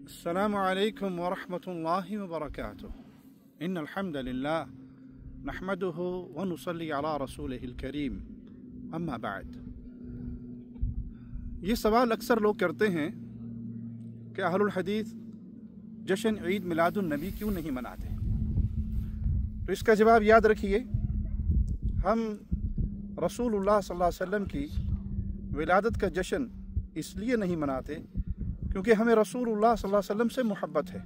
السلام علیکم ورحمۃ اللہ وبرکاتہ ان الحمد للہ نحمده ونصلی علی رسولہ الکریم اما بعد۔ یہ سوال اکثر لوگ کرتے ہیں کہ اہل الحدیث جشن عید میلاد النبی کیوں نہیں مناتے؟ تو اس کا جواب یاد رکھیے، ہم رسول اللہ صلی اللہ علیہ وسلم کی ولادت کا جشن اس لیے نہیں مناتے کیونکہ ہمیں رسول اللہ صلی اللہ علیہ وسلم سے محبت ہے۔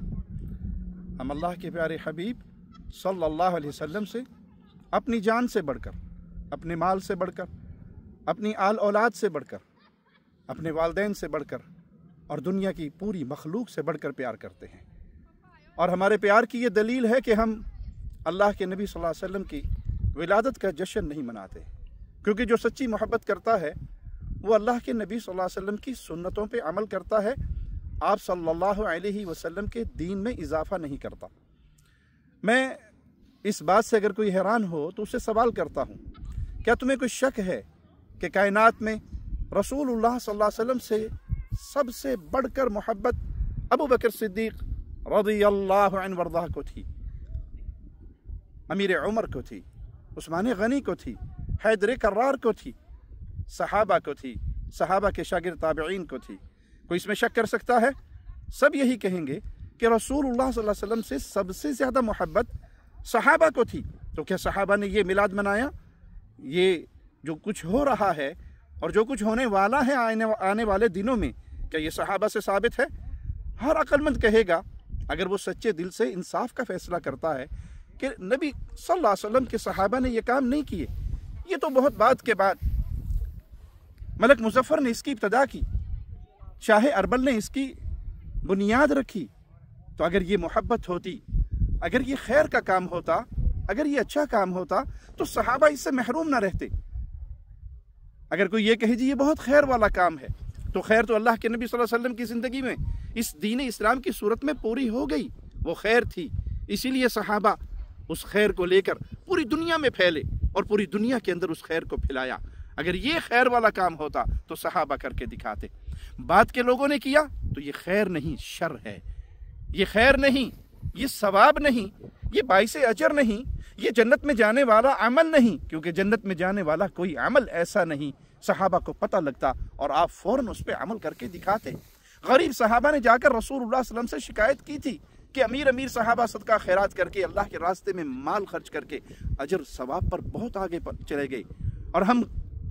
ہم اللہ کے پیارے حبیب صلی اللہ علیہ وسلم سے اپنی جان سے بڑھ کر، اپنے مال سے بڑھ کر، اپنی آل اولاد سے بڑھ کر، اپنے والدین سے بڑھ کر اور دنیا کی پوری مخلوق سے بڑھ کر پیار کرتے ہیں۔ اور ہمارے پیار کی یہ دلیل ہے کہ ہم اللہ کے نبی صلی اللہ علیہ وسلم کی ولادت کا جشن نہیں مناتے، کیونکہ جو سچی محبت کرتا ہے وہ اللہ کے نبی صلی اللہ علیہ وسلم کی سنتوں پہ عمل کرتا ہے، آپ صلی اللہ علیہ وسلم کے دین میں اضافہ نہیں کرتا۔ میں اس بات سے اگر کوئی حیران ہو تو اسے سوال کرتا ہوں، کیا تمہیں کوئی شک ہے کہ کائنات میں رسول اللہ صلی اللہ علیہ وسلم سے سب سے بڑھ کر محبت ابو بکر صدیق رضی اللہ عنہ وارضاہ کو تھی، امیر عمر کو تھی، عثمان غنی کو تھی، حیدر کرار کو تھی، صحابہ کو تھی، صحابہ کے شاگرد تابعین کو تھی؟ کوئی اس میں شک کر سکتا ہے؟ سب یہی کہیں گے کہ رسول اللہ صلی اللہ علیہ وسلم سے سب سے زیادہ محبت صحابہ کو تھی۔ تو کیا صحابہ نے یہ میلاد منایا؟ یہ جو کچھ ہو رہا ہے اور جو کچھ ہونے والا ہے آنے والے دنوں میں، کیا یہ صحابہ سے ثابت ہے؟ ہر عقل مند کہے گا، اگر وہ سچے دل سے انصاف کا فیصلہ کرتا ہے، کہ نبی صلی اللہ علیہ وسلم کے صحابہ نے یہ کام نہیں کیے، یہ تو بہت بعد کے بعد ملک مظفر نے اس کی ابتدا کی، شاہ اربل نے اس کی بنیاد رکھی۔ تو اگر یہ محبت ہوتی، اگر یہ خیر کا کام ہوتا، اگر یہ اچھا کام ہوتا تو صحابہ اس سے محروم نہ رہتے۔ اگر کوئی یہ کہے جی یہ بہت خیر والا کام ہے، تو خیر تو اللہ کے نبی صلی اللہ علیہ وسلم کی زندگی میں اس دین اسلام کی صورت میں پوری ہو گئی، وہ خیر تھی، اسی لیے صحابہ اس خیر کو لے کر پوری دنیا میں پھیلے اور پوری دنیا کے اندر اس خیر کو پھیلایا۔ اگر یہ خیر والا کام ہوتا تو صحابہ کر کے دکھاتے۔ بعد کے لوگوں نے کیا تو یہ خیر نہیں، شر ہے، یہ خیر نہیں، یہ ثواب نہیں، یہ باعث اجر نہیں، یہ جنت میں جانے والا عمل نہیں، کیونکہ جنت میں جانے والا کوئی عمل ایسا نہیں۔ صحابہ کو پتہ لگتا اور آپ فوراً اس پہ عمل کر کے دکھاتے۔ غریب صحابہ نے جا کر رسول اللہ صلی اللہ علیہ وسلم سے شکایت کی تھی کہ امیر صحابہ صدقہ خیرات کر کے، اللہ کے راستے میں مال خرچ کر کے اجر ثواب پر بہت آگے چلے گئے، اور ہم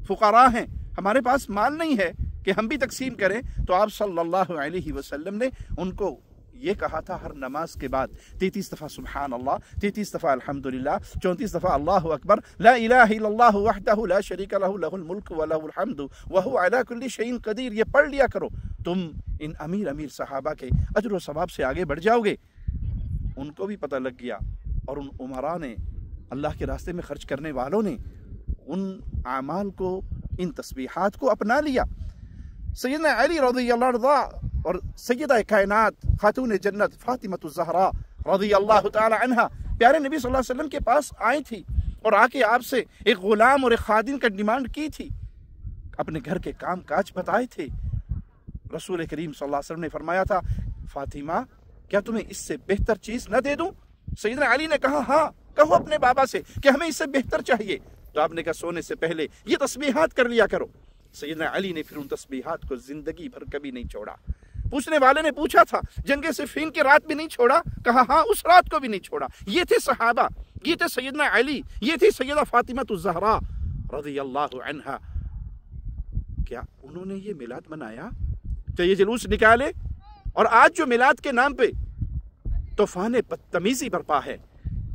فقراء ہیں، ہمارے پاس مال نہیں ہے کہ ہم بھی تقسیم کریں۔ تو آپ صلی اللہ علیہ وسلم نے ان کو یہ کہا تھا ہر نماز کے بعد 33 دفعہ سبحان اللہ، 33 دفعہ الحمدللہ، 34 دفعہ اللہ اکبر، لا الہ الا اللہ وحدہ لا شریک لہ، لہ الملک و لہ الحمد وہو علی کل شیء قدیر۔ یہ پڑھ لیا کرو، تم ان امیر صحابہ کے اجر و ثواب سے آگے بڑھ جاؤ گے۔ ان کو بھی پتہ لگ گیا، اور ان عمراء نے، اللہ کے راستے میں خرچ کرنے والوں نے ان اعمال کو، ان تسبیحات کو اپنا لیا۔ سیدنا علی رضی اللہ عنہ اور سیدہ کائنات خاتون جنت فاطمہ الزہراء رضی اللہ تعالی عنہ پیارے نبی صلی اللہ علیہ وسلم کے پاس آئی تھی، اور آ کے آپ سے ایک غلام اور ایک خادم کا ڈیمانڈ کی تھی، اپنے گھر کے کام کاج بتائے تھے۔ رسول کریم صلی اللہ علیہ وسلم نے فرمایا تھا، فاطمہ کیا تمہیں اس سے بہتر چیز نہ دے دوں؟ سیدنا علی نے کہا ہاں، کہو اپنے بابا سے کہ ہمیں اس سے بہتر چاہیے۔ تو آپ نے کہا سونے سے پہلے یہ تسبیحات کر لیا کرو۔ سیدنا علی نے پھر ان تسبیحات کو زندگی بھر کبھی نہیں چھوڑا۔ پوچھنے والے نے پوچھا تھا جنگ صفین کی رات بھی نہیں چھوڑا؟ کہا ہاں، اس رات کو بھی نہیں چھوڑا۔ یہ تھے صحابہ، یہ تھے سیدنا علی، یہ تھی سیدہ فاطمہ الزہراء رضی اللہ عنہا۔ کیا انہوں نے یہ میلاد منایا؟ کیا یہ جلوس نکالے؟ اور آج جو میلاد کے نام پہ طوفان بدتمیزی برپا ہے،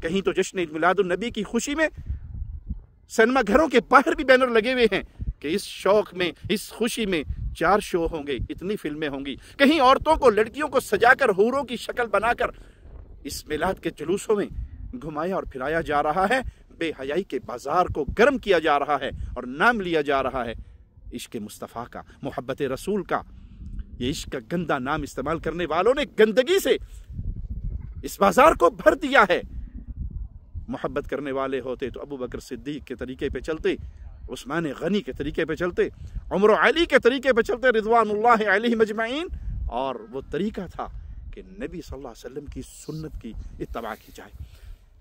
کہیں تو جشن میلاد النبی کی خوشی میں سینما گھروں کے باہر بھی بینر لگے ہوئے ہیں کہ اس شوق میں، اس خوشی میں 4 شو ہوں گے، اتنی فلمیں ہوں گی۔ کہیں عورتوں کو، لڑکیوں کو سجا کر حوروں کی شکل بنا کر اس میلاد کے جلوسوں میں گھمایا اور پھرایا جا رہا ہے، بے حیائی کے بازار کو گرم کیا جا رہا ہے، اور نام لیا جا رہا ہے عشق مصطفیٰ کا، محبت رسول کا۔ یہ عشق کا گندا نام استعمال کرنے والوں نے گندگی سے اس بازار کو بھر دیا ہے۔ محبت کرنے والے ہوتے تو ابو بکر صدیق کے طریقے پہ چلتے، عثمان غنی کے طریقے پہ چلتے، عمر و علی کے طریقے پہ چلتے رضوان اللہ علیہم اجمعین، اور وہ طریقہ تھا کہ نبی صلی اللہ علیہ وسلم کی سنت کی اتباع کی جائے۔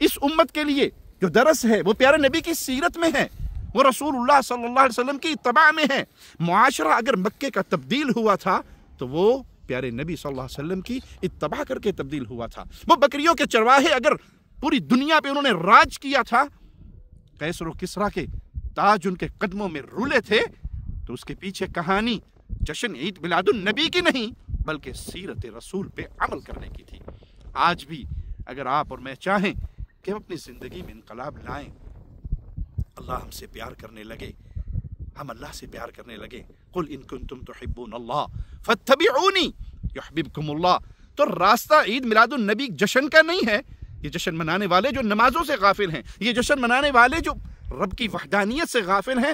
اس امت کے لیے جو درس ہے وہ پیارے نبی کی سیرت میں ہے، وہ رسول اللہ صلی اللہ علیہ وسلم کی اتباع میں ہے۔ معاشرہ اگر مکے کا تبدیل ہوا تھا تو وہ پیارے نبی صلی اللہ علیہ وسلم کی اتباع کر کے تبدیل ہوا تھا۔ وہ بکریوں کے چرواہے اگر پوری دنیا پہ انہوں نے راج کیا تھا، قیصر و کسریٰ کے تاج ان کے قدموں میں رولے تھے، تو اس کے پیچھے کہانی جشن عید میلاد النبی کی نہیں بلکہ سیرت رسول پہ عمل کرنے کی تھی۔ آج بھی اگر آپ اور میں چاہیں کہ ہم اپنی زندگی میں انقلاب لائیں، اللہ ہم سے پیار کرنے لگے، ہم اللہ سے پیار کرنے لگے، قل ان کنتم تحبون اللہ فاتبعونی یحببکم اللہ، تو راستہ عید میلاد النبی جشن کا نہیں ہے۔ یہ جشن منانے والے جو نمازوں سے غافل ہیں، یہ جشن منانے والے جو رب کی وحدانیت سے غافل ہیں،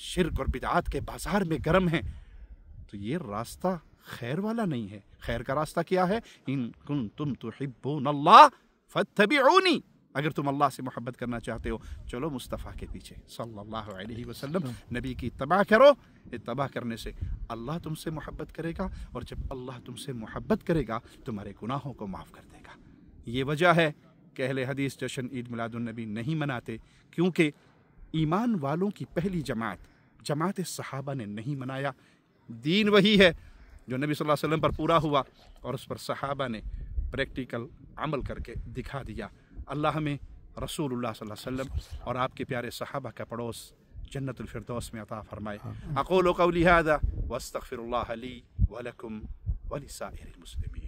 شرک اور بدعات کے بازار میں گرم ہیں، تو یہ راستہ خیر والا نہیں ہے۔ خیر کا راستہ کیا ہے؟ ان کنتم تحبون اللہ فاتبعونی، اگر تم اللہ سے محبت کرنا چاہتے ہو چلو مصطفیٰ کے پیچھے صلی اللہ علیہ وسلم، نبی کی اتباع کرو۔ اتباع کرنے سے اللہ تم سے محبت کرے گا، اور جب اللہ تم سے محبت کرے گا تمہارے گناہوں کو معاف کر دے گا۔ یہ وجہ ہے کہ اہل حدیث جشن عید میلاد النبی نہیں مناتے، کیونکہ ایمان والوں کی پہلی جماعت صحابہ نے نہیں منایا۔ دین وہی ہے جو نبی صلی اللہ علیہ وسلم پر پورا ہوا اور اس پر صحابہ نے پریکٹیکل عمل کر کے دکھا دیا۔ اللہ ہمیں رسول اللہ صلی اللہ علیہ وسلم اور آپ کے پیارے صحابہ کا پڑوس جنت الفردوس میں عطا فرمائے۔ اقول قولی ھذا واستغفر اللہ لی ولکم ولسائر المسلمین۔